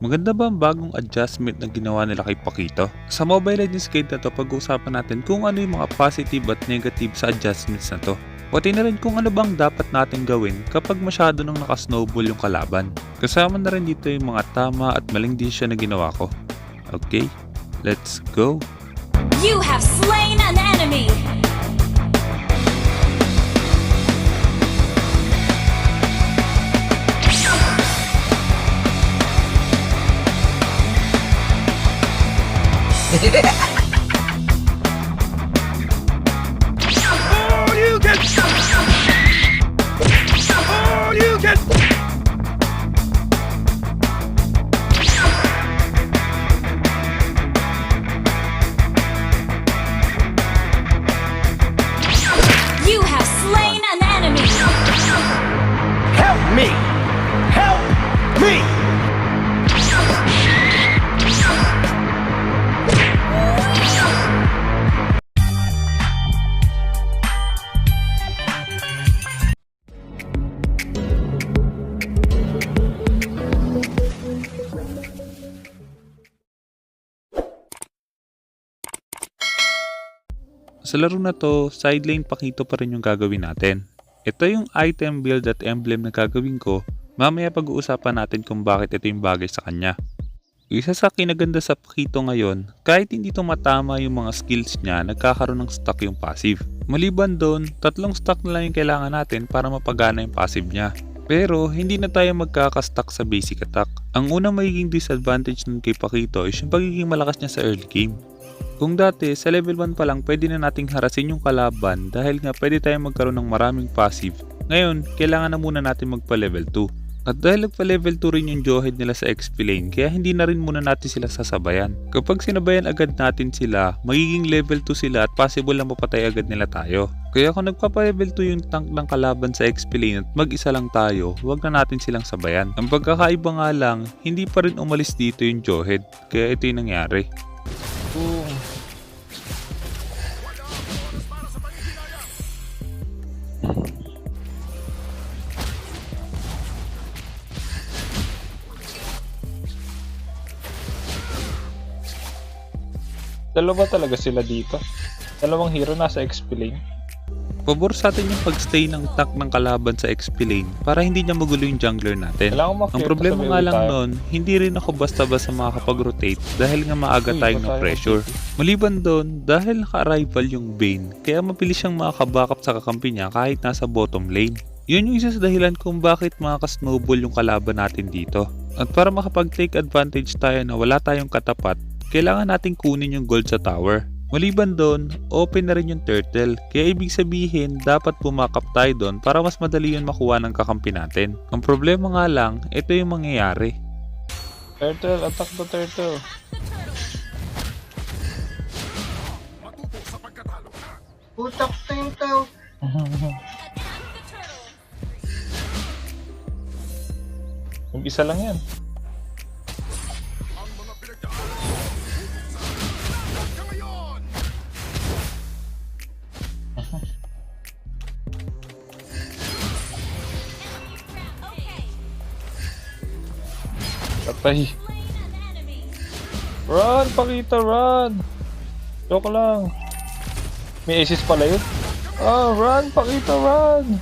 Maganda ba ang bagong adjustment na ginawa nila kay Paquito? Sa Mobile Legends Guide na to, pag-uusapan natin kung ano yung mga positive at negative sa adjustments na to. Pati na rin kung ano bang dapat natin gawin kapag masyado nang naka-snowball yung kalaban. Kasama na rin dito yung mga tama at maling desisyon na ginawa ko. Okay, let's go! You have slain an enemy! Oh, you get! Oh, you get! You have slain an enemy! Help me! Help me! Sa laro na to, side lane Paquito pa rin yung gagawin natin. Ito yung item build at emblem na gagawin ko, mamaya pag-uusapan natin kung bakit ito yung bagay sa kanya. Isa sa kinaganda sa Paquito ngayon, kahit hindi tumatama yung mga skills niya, nagkakaroon ng stock yung passive. Maliban doon, 3 stock na lang yung kailangan natin para mapagana yung passive niya. Pero hindi na tayo magkakastock sa basic attack. Ang unang magiging disadvantage nun kay Paquito is yung pagiging malakas niya sa early game. Kung dati sa level 1 pa lang pwede na nating harasin yung kalaban dahil nga pwede tayong magkaroon ng maraming passive. Ngayon, kailangan na muna natin magpa level 2. At dahil nagpa level 2 rin yung Jawhead nila sa XP lane, kaya hindi na rin muna natin sila sasabayan. Kapag sinabayan agad natin sila, magiging level 2 sila at possible na mapatay agad nila tayo. Kaya kung nagpapa level 2 yung tank ng kalaban sa XP lane at mag-isa lang tayo, huwag na natin silang sabayan. Ang pagkakaiba nga lang, hindi pa rin umalis dito yung Jawhead, kaya ito yung nangyari. Dalawa talaga sila dito. Dalawang hero nasa XP lane. Pabor sa atin yung pagstay ng tank ng kalaban sa XP lane para hindi niya magulo yung jungler natin. Ang problema nga lang nun, hindi rin ako basta-basta makakapag-rotate dahil nga maaga tayong na pressure. Maliban doon, dahil naka-arrival yung Bane, kaya mabilis siyang makakabackup sa kakampi niya kahit nasa bottom lane. Yun yung isa sa dahilan kung bakit makaka-snowball yung kalaban natin dito. At para makapag-take advantage tayo na wala tayong katapat, kailangan nating kunin yung gold sa tower. Maliban doon, open na rin yung turtle, kaya ibig sabihin dapat pumakap tayo doon para mas madali yun makuha ng kakampi natin. Ang problema nga lang, ito yung mangyayari. Turtle, attack the turtle. Putak na yung tao. Yung isa lang yan. Patay. Run, Paquito, run! Joke lang. May assist pala yun. Oh, run, Paquito, run!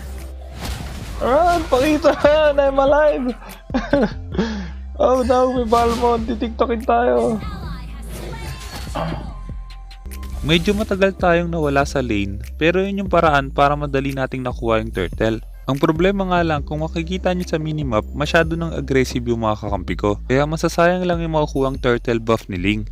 Run, Paquito, run! I'm alive! Oh no, may Balmond. Titiktokin tayo. Medyo matagal tayong nawala sa lane, pero yun yung paraan para madali nating nakuha yung turtle. Ang problema nga lang, kung makikita nyo sa minimap, masyado nang aggressive yung mga kakampi ko, kaya masasayang lang yung makukuhang turtle buff ni Ling.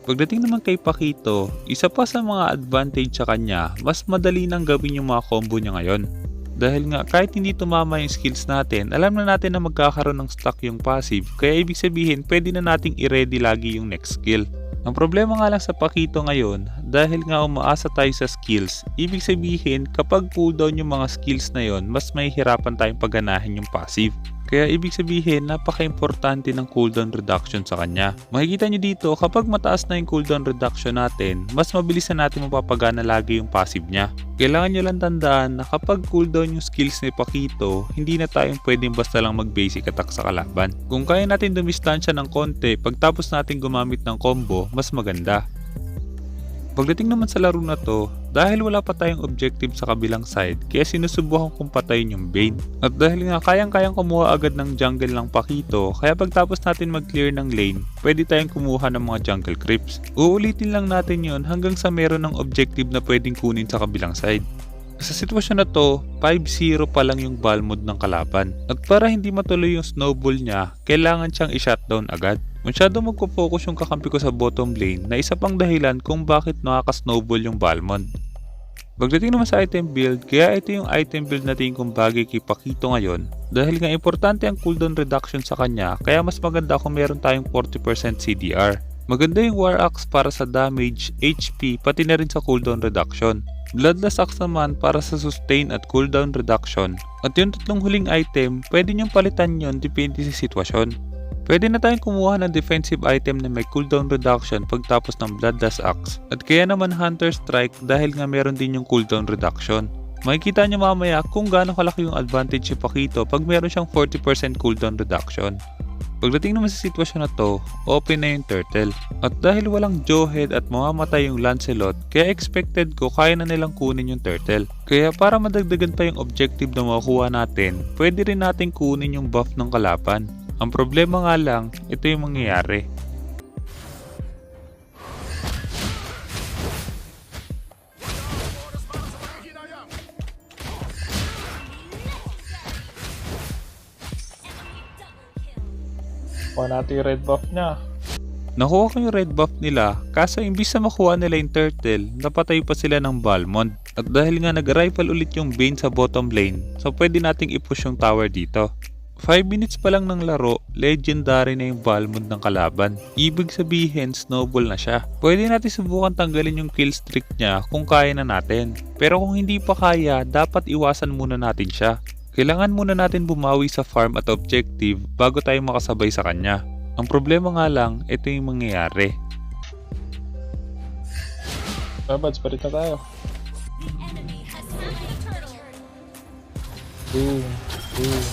Pagdating naman kay Paquito, isa pa sa mga advantage sa kanya, mas madali nang gawin yung mga combo niya ngayon. Dahil nga kahit hindi tumama yung skills natin, alam na natin na magkakaroon ng stock yung passive, kaya ibig sabihin pwede na nating i-ready lagi yung next skill. Ang problema nga lang sa Paquito ngayon, dahil nga umaasa tayo sa skills, ibig sabihin kapag cooldown yung mga skills na yon, mas mahihirapan tayong pagganahin yung passive. Kaya ibig sabihin, napaka-importante ng cooldown reduction sa kanya. Makikita nyo dito, kapag mataas na yung cooldown reduction natin, mas mabilis na natin mapapagana lagi yung passive niya. Kailangan nyo lang tandaan na kapag cooldown yung skills ni Paquito, hindi na tayong pwedeng basta lang mag-basic attack sa kalaban. Kung kaya natin dumistansya ng konti, pagtapos natin gumamit ng combo, mas maganda. Pagdating naman sa laro na to, dahil wala pa tayong objective sa kabilang side, kaya sinusubukan kong patayin yung Bane. At dahil nga kayang-kayang kumuha agad ng jungle ng Paquito, kaya pagtapos natin mag-clear ng lane, pwede tayong kumuha ng mga jungle creeps. Uulitin lang natin yon hanggang sa meron ng objective na pwedeng kunin sa kabilang side. Sa sitwasyon na to, 5-0 pa lang yung ball mode ng kalaban. At para hindi matuloy yung snowball niya, kailangan siyang i-shutdown agad. Masyado magpo-focus yung kakampi ko sa bottom lane na isa pang dahilan kung bakit nakaka-snowball yung Balmond. Pagdating naman sa item build, kaya ito yung item build na tingin kong bagay kay Paquito ngayon dahil nga importante ang cooldown reduction sa kanya kaya mas maganda kung meron tayong 40% CDR. Maganda yung War Axe para sa damage, HP, pati na rin sa cooldown reduction. Bloodless Axe naman para sa sustain at cooldown reduction. At yung tatlong huling item, pwede nyong palitan yon depende sa sitwasyon. Pwede na tayong kumuha ng defensive item na may cooldown reduction pagtapos ng Bloodless Axe. At kaya naman Hunter Strike dahil nga meron din yung cooldown reduction. Makikita nyo mamaya kung gaano kalaki yung advantage si Paquito pag meron siyang 40% cooldown reduction. Pagdating naman sa sitwasyon na to, open na yung turtle. At dahil walang Jawhead at mamamatay yung Lancelot, kaya expected ko kaya na nilang kunin yung turtle. Kaya para madagdagan pa yung objective na makukuha natin, pwede rin natin kunin yung buff ng kalaban. Ang problema nga lang, ito yung mangyayari. Kuha natin yung red buff niya. Nakuha ko yung red buff nila, kaso imbis na makuha nila yung turtle, napatay pa sila ng Balmond. At dahil nga nag-arrival ulit yung Bane sa bottom lane, so pwede nating i-push yung tower dito. 5 minutes pa lang ng laro, legendary na yung Balmond ng kalaban. Ibig sabihin, snowball na siya. Pwede natin subukan tanggalin yung kill streak niya kung kaya na natin. Pero kung hindi pa kaya, dapat iwasan muna natin siya. Kailangan muna natin bumawi sa farm at objective bago tayo makasabay sa kanya. Ang problema nga lang, ito yung mangyayari. Babads, palit na tayo. Boom. Boom.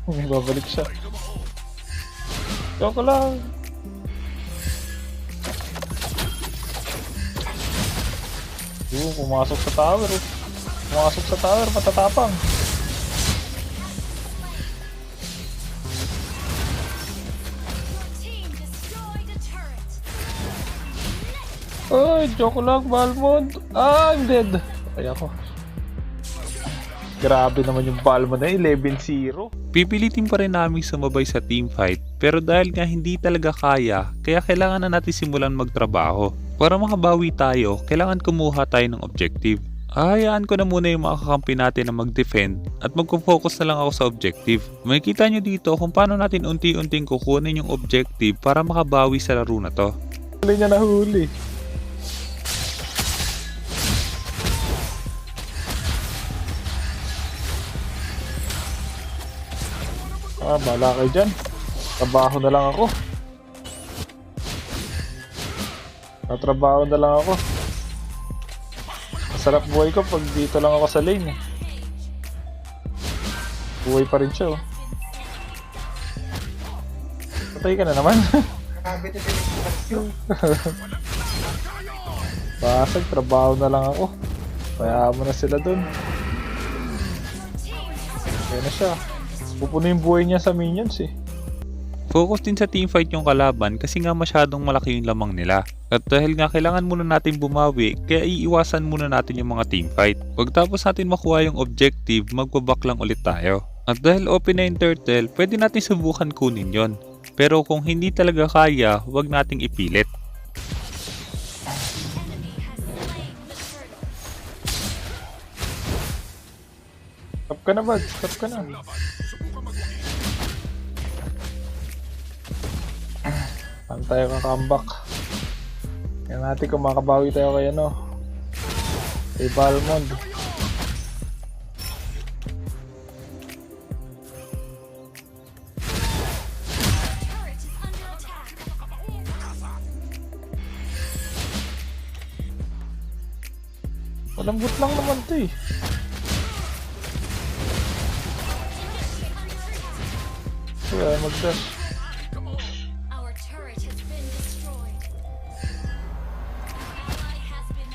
Babalik siya. Joke lang. Pumasok sa tower. Pumasok sa tower, matatapang. Ay, joke lang, Balmond. Ah, I'm dead. Kaya ako. Grabe naman yung Balmond na 11-0. Pipilitin pa rin namin sumabay sa teamfight pero dahil nga hindi talaga kaya, kaya kailangan na natin simulan magtrabaho. Para makabawi tayo, kailangan kumuha tayo ng objective. Hayaan ko na muna yung mga kakampi natin na mag-defend at magpo-focus na lang ako sa objective. Makikita nyo dito kung paano natin unti-unting kukunin yung objective para makabawi sa laro na to. Huli niya nahuli. Ah, bahala kayo dyan. Trabaho na lang ako. Trabaho na lang ako. Masarap buhay ko pag dito lang ako sa lane. Buhay pa rin siya, oh. Patay ka na naman. Basag, trabaho na lang ako. Kaya mo na sila dun. Kaya na siya. Pupuno yung buhay niya sa minions eh. Focus din sa teamfight yung kalaban kasi nga masyadong malaki yung lamang nila. At dahil nga kailangan muna natin bumawi, kaya iiwasan muna natin yung mga teamfight. Pagtapos natin makuha yung objective, magbaback lang ulit tayo. At dahil open na yung turtle, pwede natin subukan kunin yon. Pero kung hindi talaga kaya, huwag nating ipilit. Stop ka na ba? Stop ka na. Saan tayo ka-comeback? Kaya natin kung makabawi tayo kay ano. Kay Balmond. Malambot lang naman to eh. Kaya mag-dash. Our turret has been destroyed. Ally has been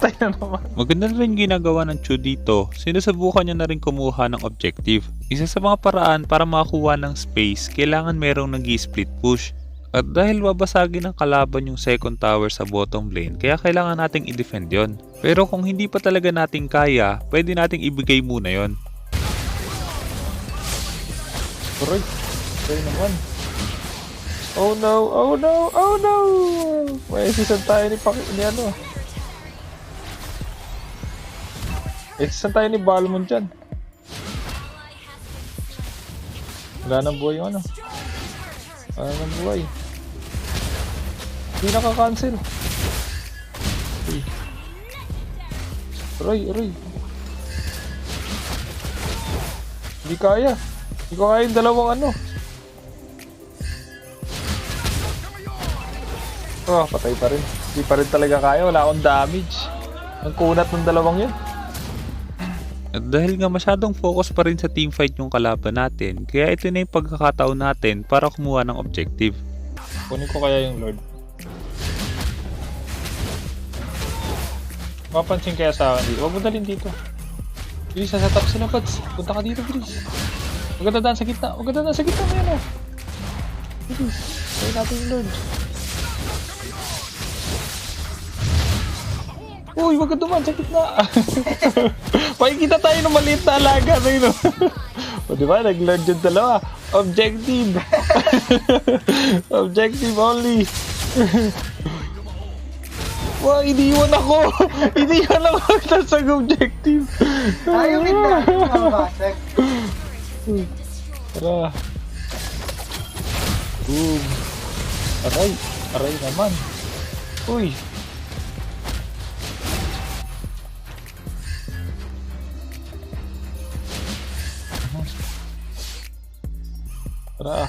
Tayo na naman. Maganda na rin ginagawa ng Chu dito, sinusubukan niya na rin kumuha ng objective. Isa sa mga paraan para makakuha ng space, kailangan merong nag-split push. At dahil babasagin ng kalaban yung second tower sa bottom lane, kaya kailangan nating i-defend yon. Pero kung hindi pa talaga natin kaya, pwede nating ibigay muna yon. Aray, tayo naman. Oh no, oh no, oh no! May season tayo ni ano. May season tayo ni Balmond dyan. Wala nang buhay yung ano. Wala nang buhay. Hindi nakaka-cancel. Aray, aray. Hindi kaya. Hindi ko kaya yung dalawang ano. Oh, patay pa rin. Hindi pa rin talaga kaya. Wala akong damage. Ang kunat ng dalawang yun. At dahil nga masyadong focus pa rin sa teamfight yung kalaban natin, kaya ito na yung pagkakataon natin para kumuha ng objective. Kunin ko kaya yung Lord. Mapansin kaya sa akin dito. Huwag mo dalhin dito. Bilis, sa top sila, Pads. Punta ka dito, bilis. Huwag ka dadaan sa gitna. Huwag ka dadaan sa gitna, may ano. Bilis. Kaya natin yung Lord. Uy, huwag ka dumaan sa gitna. Pakikita tayo ng maliit na alaga na yun. O diba, nag-Lord yung dalawa. Objective. Objective only. Wow, iniwan ako! Iniwan ako sa objective! Ayaw kita. Mabasag. Tara. Boom. Aray. Aray naman. Uy. Tara.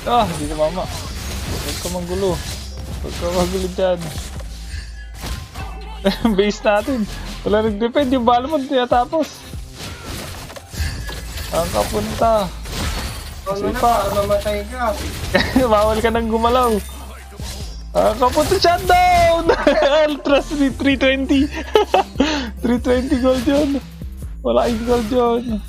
Ah, hindi na mama. Huwag ka manggulo. Huwag ka manggulo dyan. Base natin. Wala nag-defend. Yung Balmond niya tapos. Ang kapunta. Ano na pa, mamatay ka. Bawal ka nang gumalaw. Ang kapunta, shutdown! Ultras 320. 320 gold yun. Wala yung gold yun.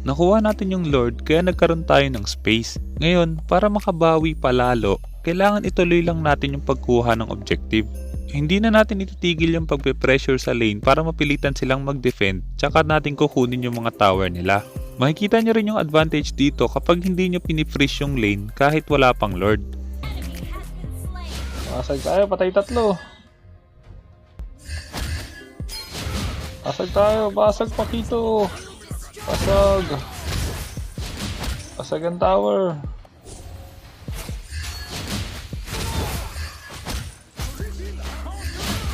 Nakuha natin yung Lord kaya nagkaroon tayo ng space. Ngayon, para makabawi palalo, kailangan ituloy lang natin yung pagkuha ng objective. Hindi na natin ititigil yung pagpe-pressure sa lane para mapilitan silang mag-defend tsaka natin kukunin yung mga tower nila. Makikita nyo rin yung advantage dito kapag hindi nyo pinifreeze yung lane kahit wala pang Lord. Basag tayo, patay tatlo. Basag tayo, basag Paquito. Basag. Basag ang tower.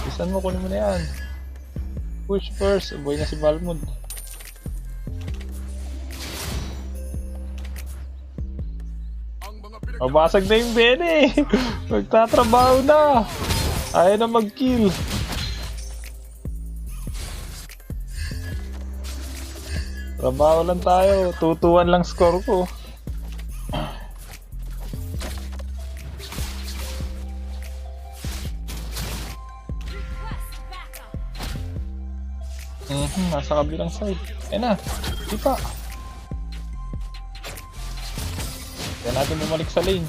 Isan mo, kunin mo na yan. Push first. Boy na si Balmond. Mabasag na yung Bene. Magtatrabaho na. Ayaw na mag-kill. Trabaho lang tayo. 2-2-1 lang score ko. Nasa kabilang side. Ayan na. Di pa. Kaya natin bumalik sa lane.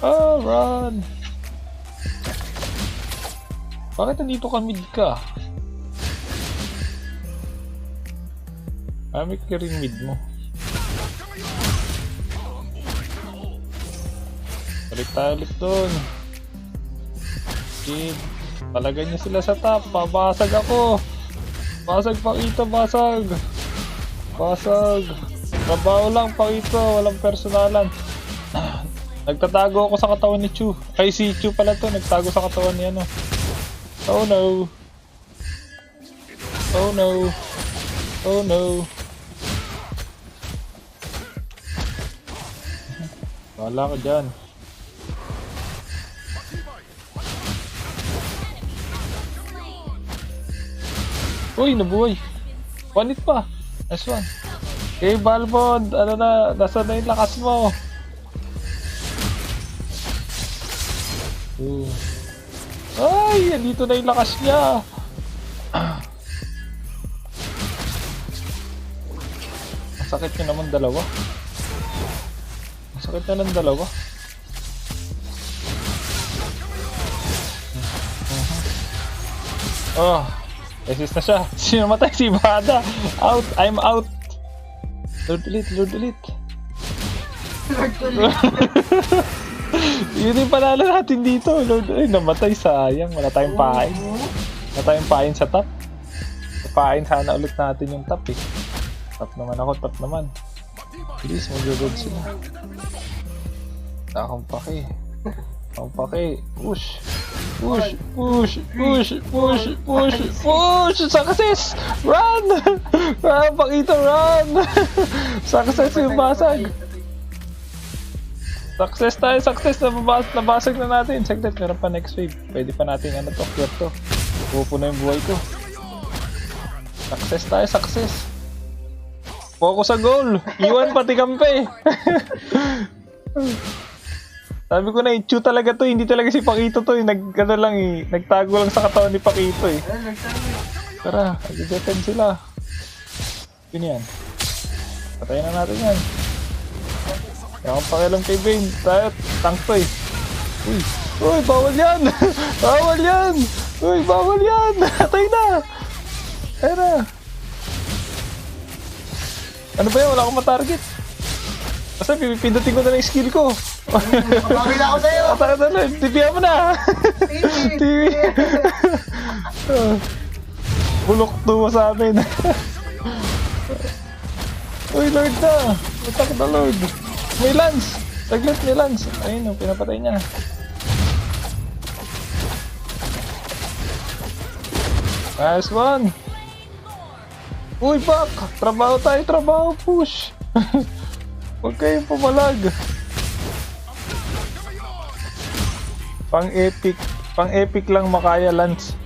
Oh, run! Bakit nandito ka mid ka? May clearing mid mo. Balik tayo ulit doon. Kid, palagay niya sila sa top. Babasag ako. Basag Paquito, basag. Basag. Trabaho lang Paquito, walang personalan. Nagtatago ako sa katawan ni Chu. Ay si Chu pala to, nagtago sa katawan ni ano. Oh no. Oh no. Oh no. Wala ka dyan. Uy, nabuhay. One hit pa. Nice one. Okay, Balmond. Ano na, nasa na yung lakas mo? Ay, dito na yung lakas niya. Masakit nyo naman dalawa. Masakit na ng dalawa. Oh, assist na siya. Sino matay? Si Bada. Out. I'm out. Lord Elite, Lord Elite. Yun yung panalo natin dito. Lord, ay, namatay. Sayang. Wala tayong pain. Wala tayong pain sa top. Pain sana ulit natin yung top eh. Top naman ako, top naman. Please, mag-road sila. Akong pake. Akong pake. Push. Push. Push. Push. Push. Push. Push. Success! Run! Run, Paquito, run! Success yung basag. Success tayo, success. Nabasag na natin. Saglit, meron pa next wave. Pwede pa natin ano to, clear to. Pupo na yung buhay ko. Success tayo, success. Focus sa goal. Iwan pati kampe. Sabi ko na, Chu talaga to. Hindi talaga si Paquito to. Ano lang eh. Nagtago lang sa katawan ni Paquito eh. Tara, nag-defend sila. Yun yan. Patayin na natin yan. Yung pakialam kay Bane. Tayo, tank to eh. Uy, uy, bawal yan. Bawal yan. Uy, bawal yan. Atay na. Tara. Ano ba yan? Wala akong matarget. Basta pipindutin ko na lang yung skill ko. Mabawin ako sa'yo! Atay na lang. TV mo na. TV. Bulok mo sa amin. Uy, Lord na. Attack na Lord. May lance. Saglit, may lance. Ayun, pinapatay niya. Nice one. Uy, back! Trabaho tayo, trabaho, push! Huwag kayong pumalag. Pang-epic lang makaya Lance.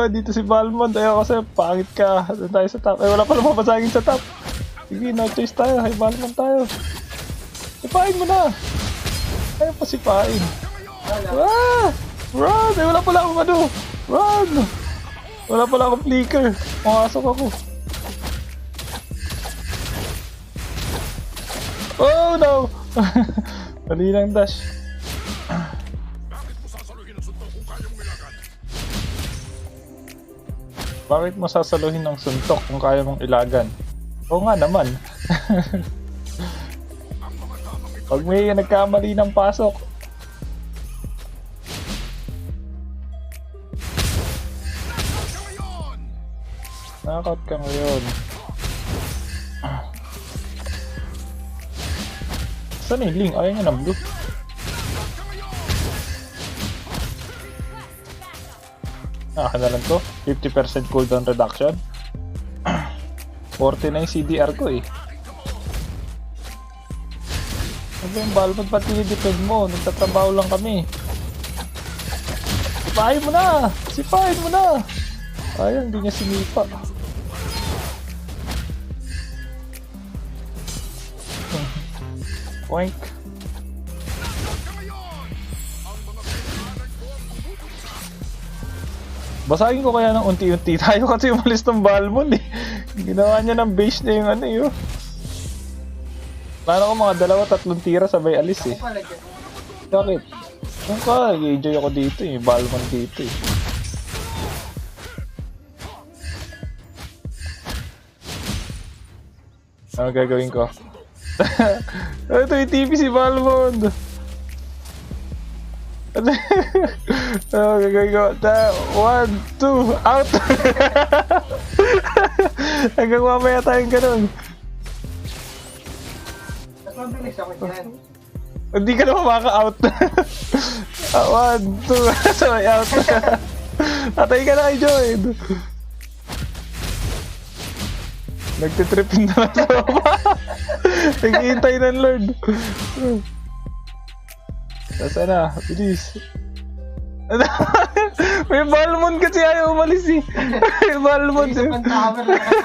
Dito si Balmond. Ayaw kasi pangit ka. Doon tayo sa top. Ay, wala pa lumabasagin sa top. Sige, no choice tayo. Hay Balmond tayo. Sipain mo na. Ayaw pa sipain. Ah! Run! Ay, wala pala akong ano. Run! Wala pala akong flicker. Makasok ako. Oh no! Mali lang dash. Bakit mo sasaluhin ng suntok kung kaya mong ilagan? Oo nga naman. Pag may nagkamali ng pasok. Knockout ka ngayon. Saan yung Ling? Ayaw niya ng blue. Akin na lang to. 50% cooldown reduction. 40 na yung CDR ko eh. Ano ba yung Balmond pati i-defend mo? Nagtatrabaho lang kami. Sipahin mo na! Sipahin mo na! Ayun, hindi niya sinipa. Oink. Basagin ko kaya ng unti-unti tayo kasi umalis ng Balmond eh. Ginawa niya ng base niya yung ano yun. Plano ko mga 2-3 tira sabay alis eh. Pala dyan. Bakit? Yung ka, nag-enjoy ako dito eh. Balman dito eh. Ano gagawin ko? Ito yung TV si Balmond! Ano gagawin ko? 1, 2, out! Hanggang mamaya tayong ganun. Mas mabilis ako dyan. Hindi ka na maka-out. 1, 2, sabay out. Atay ka na kay Joyd. Nagtitripin na lang sa baba. Naghihintay ng Lord. Nasaan na? Bilis. May Balmond kasi ayaw umalis eh. May Balmond eh. Isang tower na kasi.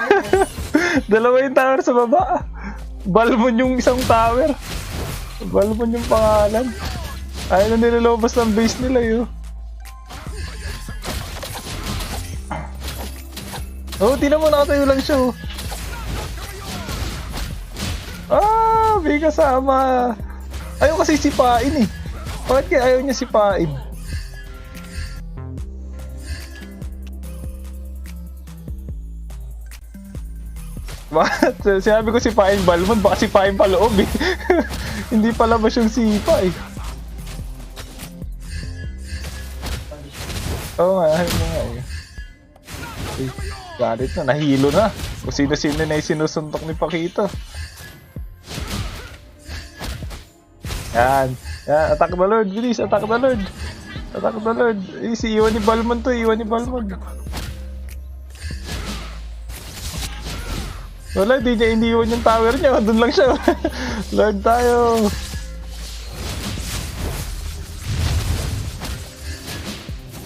Dalawa yung tower sa baba. Balmond yung isang tower. Balmond yung pangalan. Ayaw na nilalabas ng base nila yun. Oh, tingnan mo, nakatayo lang siya oh. Ah, may kasama. Ayaw kasi sipain eh. Bakit kaya ayaw niya sipain? Bakit? Sinabi ko sipain Balmond, baka sipain pa loob eh. Hindi pala ba siyang sipa eh. Oo nga, ayaw mo nga eh. Eh, galit na, nahilo na. Kung sino-sino na yung sinusuntok ni Paquito. Yan. Yan, attack the Lord, bilis, attack the Lord. Attack the Lord. Eh, si iwan ni Balmond to, iwan ni Balmond. Wala, di niya iniwan yung tower niya, doon lang siya. Lord tayo.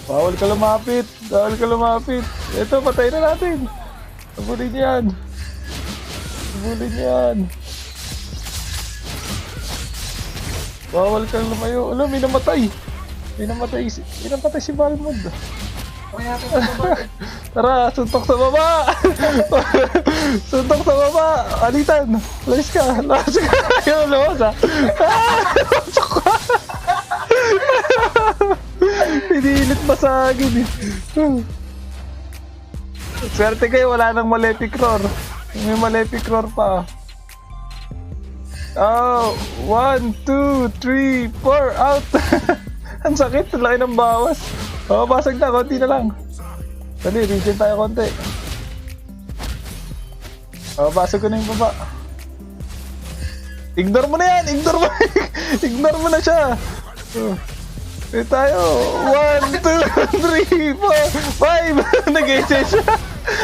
Bawal ka lumapit, bawal ka lumapit. Ito, patay na natin. Abulin yan. Abulin yan. Bawal kang lumayo. Alam, may namatay. May namatay si Balmond. Okay natin ito ba? Tara, suntok sa baba! Suntok sa baba! Alitan! Lalis ka! Lalis ka! Ayaw lawas ha! Pasok ka! Pinilit pa sa akin eh. Swerte kayo, wala nang Malefic Roar. May Malefic Roar pa. Oh, 1, 2, 3, 4, out! Ang sakit, ang laki ng bawas. Oh, basag na, konti na lang. Dali, regen tayo konti. Oh, basag ko na yung baba. Ignore mo na yan, ignore mo. Ignore mo na siya. Oh. Dito tayo. 1, 2, 3, 4, 5. Nag-exit siya.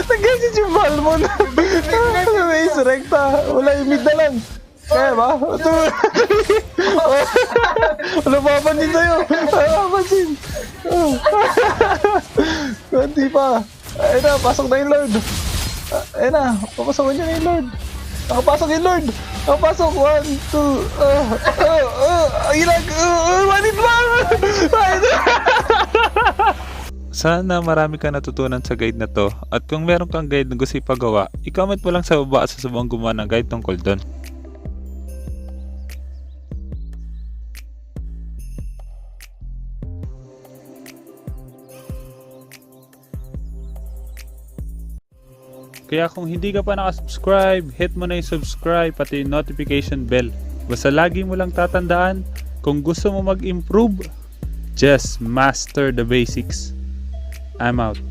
Nag-exit yung Balmond. May rekta. Wala yung mid na lang. Kaya ba? 2, 3. Wala papansin sa'yo. Wala papansin. Kunti pa. Ayun na, pasok na yung Lord. Ayun na, papasokin niya na yung Lord. Nakapasok yung Lord. Nakapasok. 1, 2. Ilag. Manit lang. Sana marami ka natutunan sa guide na to, at kung meron kang guide na gusto ipagawa, i-comment mo lang sa baba at susubang gumawa ng guide tungkol doon. Kaya kung hindi ka pa nakasubscribe, hit mo na yung subscribe pati yung notification bell. Basta lagi mo lang tatandaan, kung gusto mo mag-improve, just master the basics. I'm out.